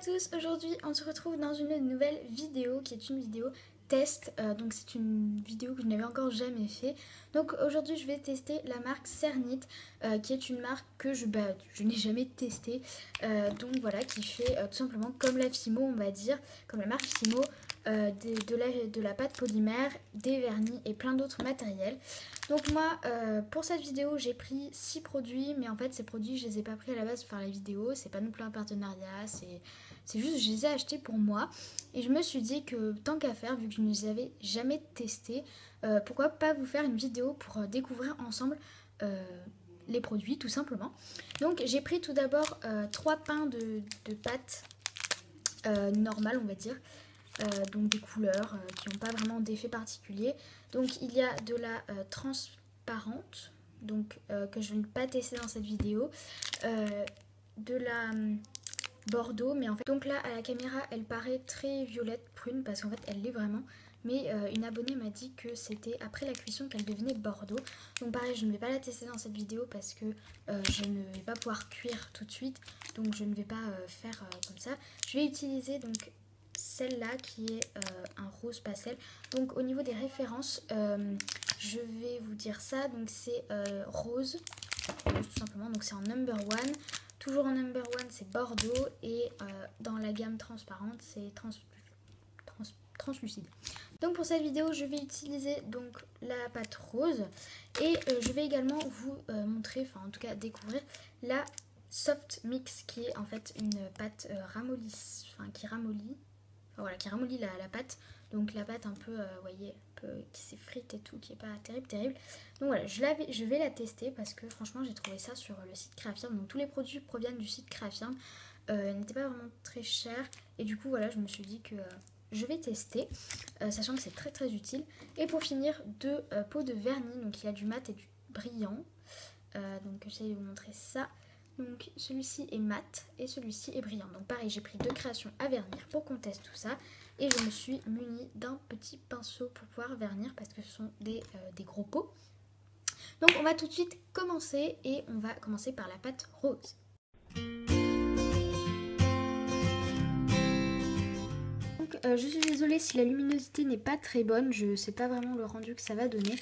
tous, aujourd'hui on se retrouve dans une nouvelle vidéo qui est une vidéo test, donc c'est une vidéo que je n'avais encore jamais fait. Donc aujourd'hui je vais tester la marque Cernit, qui est une marque que je n'ai jamais testée, donc voilà, qui fait tout simplement comme la Fimo, on va dire, comme la marque Fimo, de la pâte polymère, des vernis et plein d'autres matériels. Donc moi pour cette vidéo j'ai pris 6 produits, mais en fait ces produits je les ai pas pris à la base pour faire la vidéo, c'est pas non plus un partenariat, c'est juste que je les ai achetés pour moi. Et je me suis dit que tant qu'à faire, vu que je ne les avais jamais testés, pourquoi pas vous faire une vidéo pour découvrir ensemble les produits tout simplement. Donc j'ai pris tout d'abord 3 pains de pâte normales on va dire. Donc des couleurs qui n'ont pas vraiment d'effet particulier. Donc il y a de la transparente, donc que je ne vais pas tester dans cette vidéo, de la bordeaux, mais en fait donc là à la caméra elle paraît très violette prune parce qu'en fait elle l'est vraiment, mais une abonnée m'a dit que c'était après la cuisson qu'elle devenait bordeaux. Donc pareil, je ne vais pas la tester dans cette vidéo parce que je ne vais pas pouvoir cuire tout de suite, donc je ne vais pas faire comme ça. Je vais utiliser donc celle-là qui est un rose pastel. Donc au niveau des références, je vais vous dire ça. Donc c'est rose, tout simplement. Donc c'est en number one. Toujours en number one, c'est bordeaux. Et dans la gamme transparente, c'est translucide. Donc pour cette vidéo, je vais utiliser donc la pâte rose. Et je vais également vous montrer, enfin en tout cas découvrir, la soft mix qui est en fait une pâte ramollie, enfin qui ramollit. Voilà, qui ramollit la pâte, donc la pâte un peu, voyez, un peu qui s'effrite et tout, qui est pas terrible. Donc voilà, je vais la tester parce que franchement j'ai trouvé ça sur le site Créafirm. Donc tous les produits proviennent du site Créafirm, n'étaient pas vraiment très chers et du coup voilà, je me suis dit que je vais tester, sachant que c'est très utile. Et pour finir, 2 pots de vernis, donc il y a du mat et du brillant, donc j'essaie de vous montrer ça. Donc celui-ci est mat et celui-ci est brillant. Donc pareil, j'ai pris 2 créations à vernir pour qu'on teste tout ça. Et je me suis munie d'un petit pinceau pour pouvoir vernir parce que ce sont des gros pots. Donc on va tout de suite commencer et on va commencer par la pâte rose. Je suis désolée si la luminosité n'est pas très bonne, je ne sais pas vraiment le rendu que ça va donner.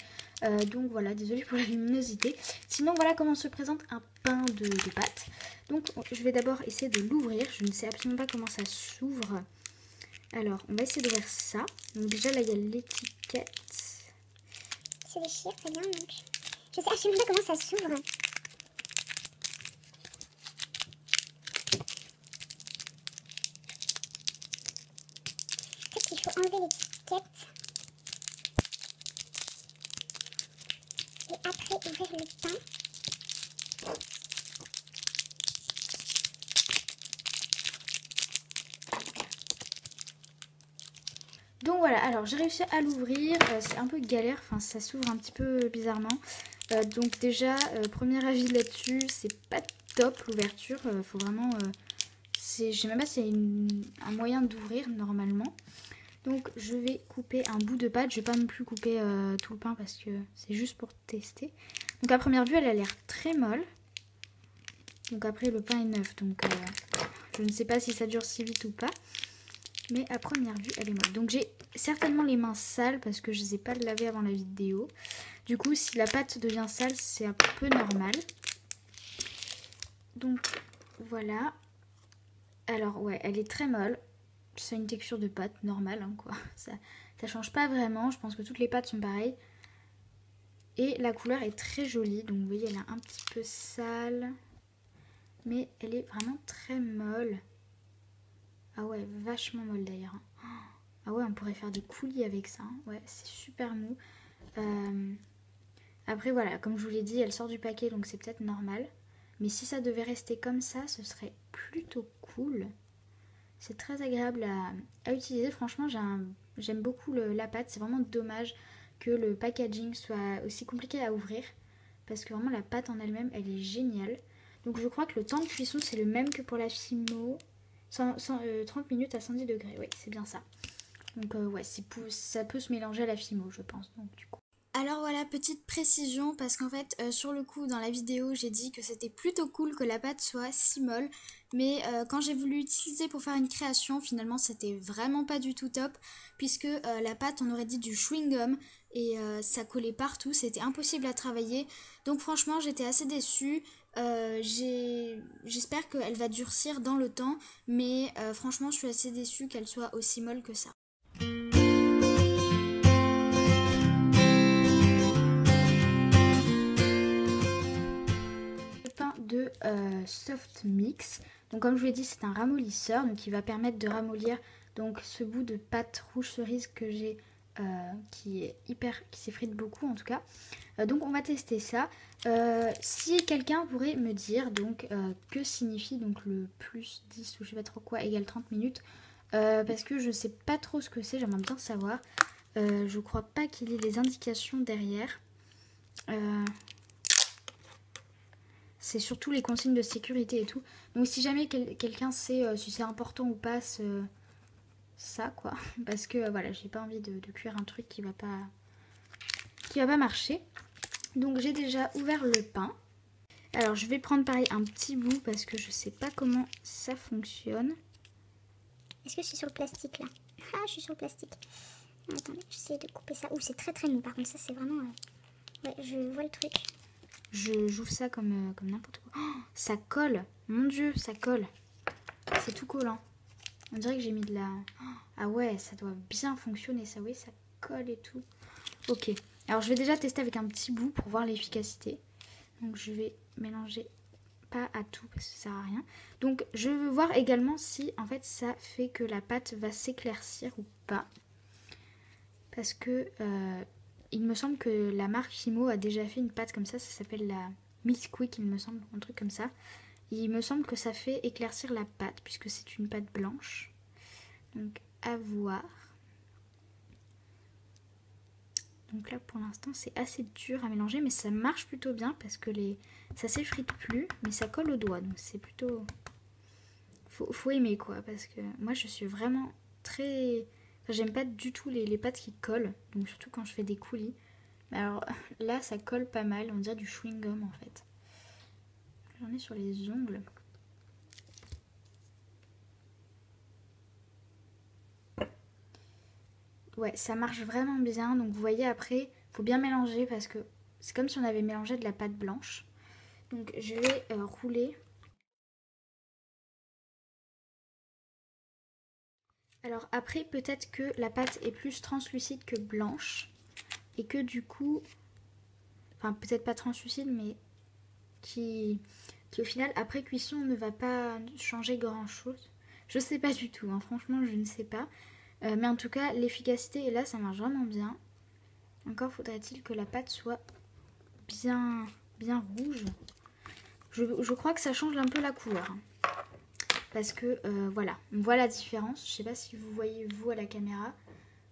Donc voilà, désolée pour la luminosité. Sinon voilà comment se présente un pain de pâte. Donc je vais d'abord essayer de l'ouvrir, je ne sais absolument pas comment ça s'ouvre. Alors on va essayer d'ouvrir ça. Donc déjà là il y a l'étiquette. Il se déchire très bien, donc je sais absolument pas comment ça s'ouvre. Peut-être qu'il faut enlever l'étiquette et après ouvrir le pain. Donc voilà, alors j'ai réussi à l'ouvrir, c'est un peu galère, enfin ça s'ouvre un petit peu bizarrement. Donc déjà, premier avis là-dessus, c'est pas top l'ouverture, faut vraiment... je sais même pas si c'est un moyen d'ouvrir normalement. Donc je vais couper un bout de pâte, je vais pas non plus couper tout le pain parce que c'est juste pour tester. Donc à première vue elle a l'air très molle. Donc après le pain est neuf, donc je ne sais pas si ça dure si vite ou pas. Mais à première vue elle est molle. Donc j'ai certainement les mains sales parce que je ne les ai pas lavées avant la vidéo. Du coup si la pâte devient sale c'est un peu normal. Donc voilà. Alors ouais, elle est très molle. C'est une texture de pâte normale hein, quoi. Ça change pas vraiment. Je pense que toutes les pâtes sont pareilles. Et la couleur est très jolie. Donc vous voyez elle est un petit peu sale. Mais elle est vraiment très molle. Ah ouais, vachement molle d'ailleurs. Ah ouais, on pourrait faire des coulis avec ça. Ouais, c'est super mou. Après voilà, comme je vous l'ai dit, elle sort du paquet donc c'est peut-être normal. Mais si ça devait rester comme ça, ce serait plutôt cool. C'est très agréable à utiliser. Franchement, j'aime beaucoup la pâte. C'est vraiment dommage que le packaging soit aussi compliqué à ouvrir. Parce que vraiment la pâte en elle-même, elle est géniale. Donc je crois que le temps de cuisson, c'est le même que pour la Fimo. 30 minutes à 110 degrés. Oui, c'est bien ça. Donc ouais, ça peut se mélanger à la Fimo, je pense. Donc du coup. Alors voilà, petite précision, parce qu'en fait, sur le coup, dans la vidéo, j'ai dit que c'était plutôt cool que la pâte soit si molle. Mais quand j'ai voulu l'utiliser pour faire une création, finalement, c'était vraiment pas du tout top. Puisque la pâte, on aurait dit du chewing-gum, et ça collait partout, c'était impossible à travailler. Donc franchement, j'étais assez déçue. J'espère qu'elle va durcir dans le temps, mais franchement, je suis assez déçue qu'elle soit aussi molle que ça. De Soft Mix. Donc comme je vous l'ai dit, c'est un ramollisseur donc qui va permettre de ramollir donc ce bout de pâte rouge cerise que j'ai qui s'effrite beaucoup en tout cas. Donc on va tester ça. Si quelqu'un pourrait me dire donc que signifie donc le plus 10 ou je sais pas trop quoi égale 30 minutes parce que je sais pas trop ce que c'est, j'aimerais bien savoir. Je crois pas qu'il y ait les indications derrière. C'est surtout les consignes de sécurité et tout. Donc si jamais quelqu'un sait si c'est important ou pas ça quoi. Parce que voilà, j'ai pas envie de cuire un truc qui va pas marcher. Donc j'ai déjà ouvert le pain. Alors je vais prendre pareil un petit bout parce que je sais pas comment ça fonctionne. Est-ce que je suis sur le plastique là? Ah, je suis sur le plastique. Attendez, j'essaie de couper ça. Ouh, c'est très très mou. Par contre, ça c'est vraiment... Ouais, je vois le truc. J'ouvre ça comme n'importe quoi. Oh, ça colle. Mon dieu, ça colle. C'est tout collant. On dirait que j'ai mis de la... Ah ouais, ça doit bien fonctionner ça. Oui, ça colle et tout. Ok. Alors je vais déjà tester avec un petit bout pour voir l'efficacité. Donc je vais mélanger pas à tout parce que ça sert à rien. Donc je veux voir également si en fait ça fait que la pâte va s'éclaircir ou pas. Parce que... il me semble que la marque Fimo a déjà fait une pâte comme ça s'appelle la Miss Quick, il me semble, un truc comme ça. Et il me semble que ça fait éclaircir la pâte, puisque c'est une pâte blanche. Donc, à voir. Donc là, pour l'instant, c'est assez dur à mélanger, mais ça marche plutôt bien, parce que ça s'effrite plus, mais ça colle aux doigts. Donc c'est plutôt... Faut aimer, quoi, parce que moi, je suis vraiment très... J'aime pas du tout les pâtes qui collent, donc surtout quand je fais des coulis. Mais alors là, ça colle pas mal, on dirait du chewing-gum en fait. J'en ai sur les ongles. Ouais, ça marche vraiment bien, donc vous voyez après, faut bien mélanger parce que c'est comme si on avait mélangé de la pâte blanche. Donc je vais rouler. Alors après, peut-être que la pâte est plus translucide que blanche. Et que du coup, enfin peut-être pas translucide, mais qui au final, après cuisson, ne va pas changer grand-chose. Je sais pas du tout, hein, franchement, je ne sais pas. Mais en tout cas, l'efficacité est là, ça marche vraiment bien. Encore faudrait-il que la pâte soit bien rouge. Je crois que ça change un peu la couleur. Hein. Parce que, voilà, on voit la différence. Je sais pas si vous voyez, vous, à la caméra.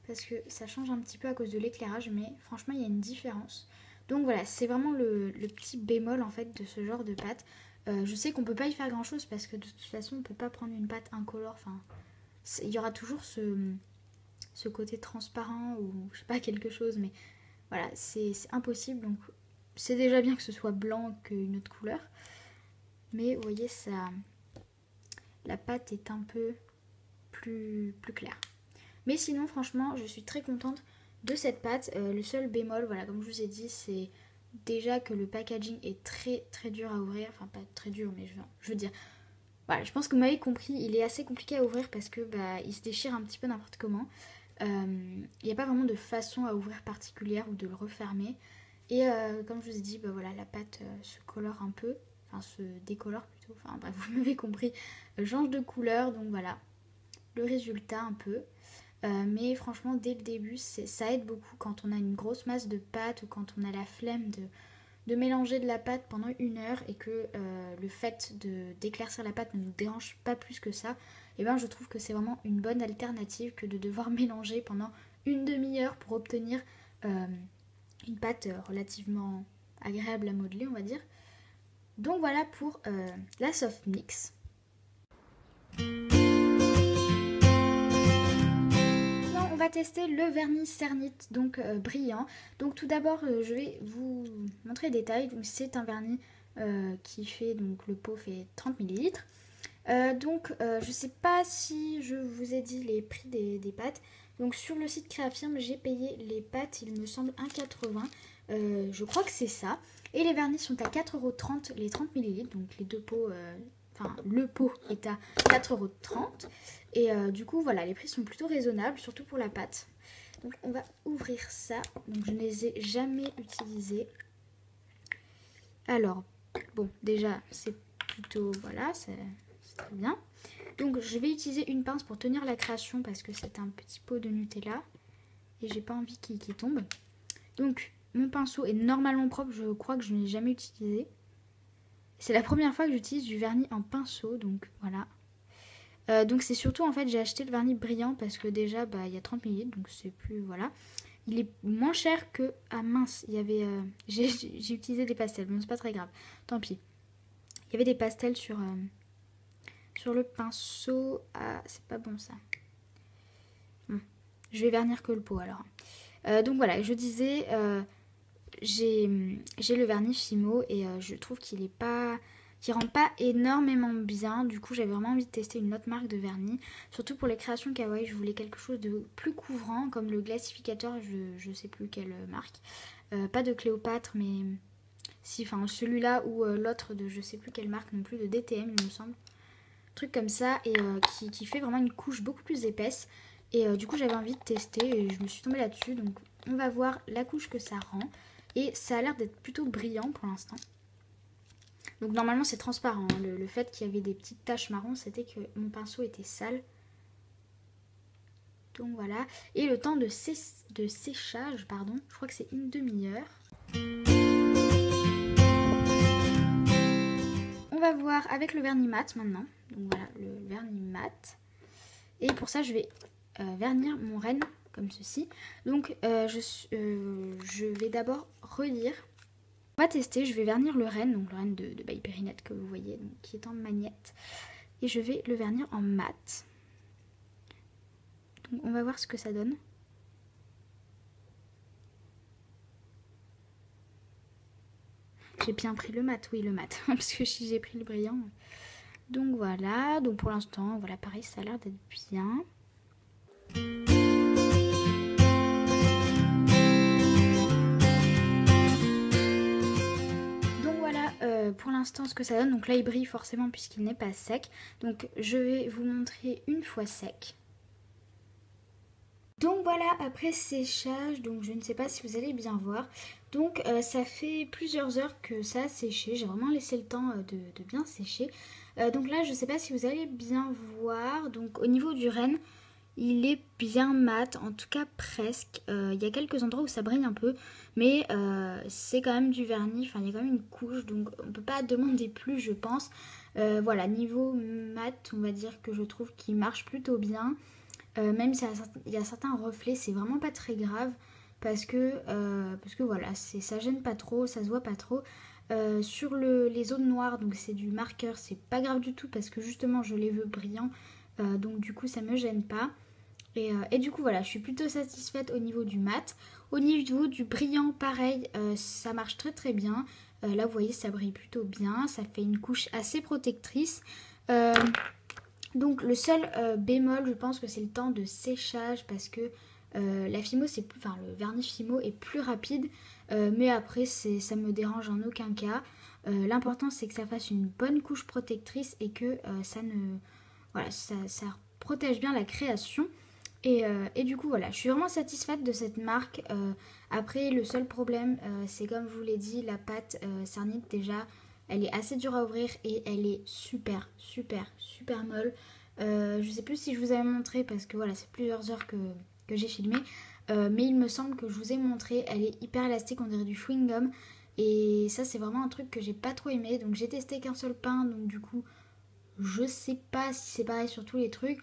Parce que ça change un petit peu à cause de l'éclairage. Mais franchement, il y a une différence. Donc voilà, c'est vraiment le petit bémol, en fait, de ce genre de pâte. Je sais qu'on peut pas y faire grand-chose parce que de toute façon, on peut pas prendre une pâte incolore. Enfin, il y aura toujours ce côté transparent ou, je sais pas, quelque chose. Mais voilà, c'est impossible. Donc, c'est déjà bien que ce soit blanc qu'une autre couleur. Mais vous voyez, ça... La pâte est un peu plus claire. Mais sinon, franchement, je suis très contente de cette pâte. Le seul bémol, voilà, comme je vous ai dit, c'est déjà que le packaging est très très dur à ouvrir. Enfin, pas très dur, mais je veux dire... Voilà, je pense que vous m'avez compris, il est assez compliqué à ouvrir parce que il se déchire un petit peu n'importe comment. Il n'y a pas vraiment de façon à ouvrir particulière ou de le refermer. Et comme je vous ai dit, voilà, la pâte se colore un peu. Enfin, se décolore plutôt. Enfin, bref, vous m'avez compris. Change de couleur, donc voilà. Le résultat un peu. Mais franchement, dès le début, ça aide beaucoup quand on a une grosse masse de pâte ou quand on a la flemme de mélanger de la pâte pendant 1 heure et que le fait d'éclaircir la pâte ne nous dérange pas plus que ça. Et ben, je trouve que c'est vraiment une bonne alternative que de devoir mélanger pendant 1/2 heure pour obtenir une pâte relativement agréable à modeler, on va dire. Donc voilà pour la soft mix. on va tester le vernis Cernit, donc brillant. Donc tout d'abord, je vais vous montrer les détails. Donc c'est un vernis qui fait, donc le pot fait 30 ml. Je sais pas si je vous ai dit les prix des pâtes. Donc sur le site Créafirm, j'ai payé les pâtes, il me semble 1,80. Je crois que c'est ça. Et les vernis sont à 4,30 € les 30 ml. Donc les deux pots, le pot est à 4,30 €. Et du coup, voilà, les prix sont plutôt raisonnables, surtout pour la pâte. Donc on va ouvrir ça. Donc je ne les ai jamais utilisés. Alors, bon, déjà, c'est plutôt, voilà, c'est très bien. Donc je vais utiliser une pince pour tenir la création parce que c'est un petit pot de Nutella. Et j'ai pas envie qu'il tombe. Donc mon pinceau est normalement propre, je crois que je ne l'ai jamais utilisé. C'est la première fois que j'utilise du vernis en pinceau, donc voilà. Donc c'est surtout, en fait, j'ai acheté le vernis brillant parce que déjà, il y a 30 ml, donc c'est plus, voilà. Il est moins cher que, ah mince, il y avait, j'ai utilisé des pastels, bon c'est pas très grave, tant pis. Il y avait des pastels sur le pinceau, ah c'est pas bon ça. Bon, je vais vernir que le pot alors. Donc voilà, je disais, j'ai le vernis Fimo et je trouve qu'il rend pas énormément bien. Du coup j'avais vraiment envie de tester une autre marque de vernis, surtout pour les créations kawaii. Je voulais quelque chose de plus couvrant comme le glacificateur, je sais plus quelle marque, pas de Cléopâtre mais si, enfin celui-là ou l'autre de je sais plus quelle marque non plus, de DTM il me semble, truc comme ça, et qui fait vraiment une couche beaucoup plus épaisse. Et du coup j'avais envie de tester et je me suis tombée là-dessus. Donc on va voir la couche que ça rend. Et ça a l'air d'être plutôt brillant pour l'instant. Donc normalement c'est transparent. Hein. Le fait qu'il y avait des petites taches marron, c'était que mon pinceau était sale. Donc voilà. Et le temps de séchage, pardon, je crois que c'est une demi-heure. On va voir avec le vernis mat maintenant. Donc voilà, le vernis mat. Et pour ça je vais vernir mon renne comme ceci. Donc je vais d'abord relire. On va tester, je vais vernir le renne, donc le renne de By Périnette que vous voyez, donc, qui est en magnette. Et je vais le vernir en mat. Donc on va voir ce que ça donne. J'ai bien pris le mat, oui le mat, parce que si j'ai pris le brillant. Donc voilà, donc pour l'instant, voilà, pareil, ça a l'air d'être bien. Pour l'instant ce que ça donne, donc là il brille forcément puisqu'il n'est pas sec, donc je vais vous montrer une fois sec. Donc voilà, après séchage, donc je ne sais pas si vous allez bien voir, donc ça fait plusieurs heures que ça a séché, j'ai vraiment laissé le temps de bien sécher. Donc là je ne sais pas si vous allez bien voir, donc au niveau du renne, il est bien mat, en tout cas presque. Il y a quelques endroits où ça brille un peu, mais c'est quand même du vernis, enfin il y a quand même une couche, donc on ne peut pas demander plus je pense. Voilà, niveau mat, on va dire que je trouve qu'il marche plutôt bien. Même s'il y a certains reflets, c'est vraiment pas très grave, parce que voilà, ça gêne pas trop, ça se voit pas trop. Sur les zones noires, donc c'est du marqueur, c'est pas grave du tout, parce que justement je les veux brillants, donc du coup ça me gêne pas. Et du coup voilà, je suis plutôt satisfaite au niveau du mat. Au niveau du brillant, pareil, ça marche très très bien. Là vous voyez, ça brille plutôt bien, ça fait une couche assez protectrice. Donc le seul bémol, je pense que c'est le temps de séchage, parce que la Fimo, le vernis Fimo est plus rapide, mais après ça me dérange en aucun cas. L'important c'est que ça fasse une bonne couche protectrice et que ça protège bien la création. Et du coup voilà, je suis vraiment satisfaite de cette marque. Après le seul problème, c'est comme je vous l'ai dit, la pâte Cernit déjà, elle est assez dure à ouvrir et elle est super molle. Je sais plus si je vous avais montré, parce que voilà, c'est plusieurs heures que j'ai filmé, mais il me semble que je vous ai montré. Elle est hyper élastique, on dirait du chewing gum, et ça c'est vraiment un truc que j'ai pas trop aimé. Donc j'ai testé qu'un seul pain, donc du coup je sais pas si c'est pareil sur tous les trucs.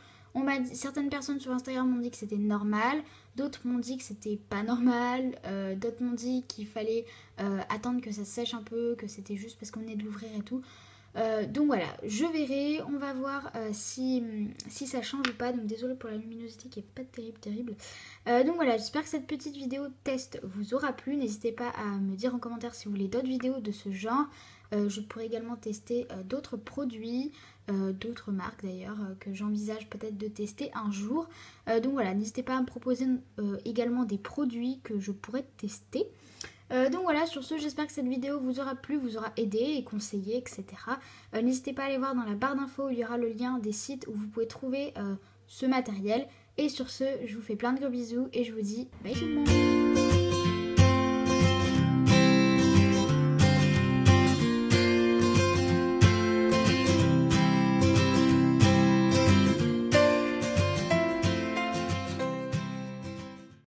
Certaines personnes sur Instagram m'ont dit que c'était normal, d'autres m'ont dit que c'était pas normal, d'autres m'ont dit qu'il fallait attendre que ça sèche un peu, que c'était juste parce qu'on venait de l'ouvrir et tout. Donc voilà, je verrai, on va voir si ça change ou pas. Donc désolée pour la luminosité qui est pas terrible. Donc voilà, j'espère que cette petite vidéo test vous aura plu. N'hésitez pas à me dire en commentaire si vous voulez d'autres vidéos de ce genre. Je pourrais également tester d'autres produits, d'autres marques d'ailleurs, que j'envisage peut-être de tester un jour. Donc voilà, n'hésitez pas à me proposer également des produits que je pourrais tester. Donc voilà, sur ce, j'espère que cette vidéo vous aura plu, vous aura aidé et conseillé, etc. N'hésitez pas à aller voir dans la barre d'infos, il y aura le lien des sites où vous pouvez trouver ce matériel. Et sur ce, je vous fais plein de gros bisous et je vous dis bye tout le monde.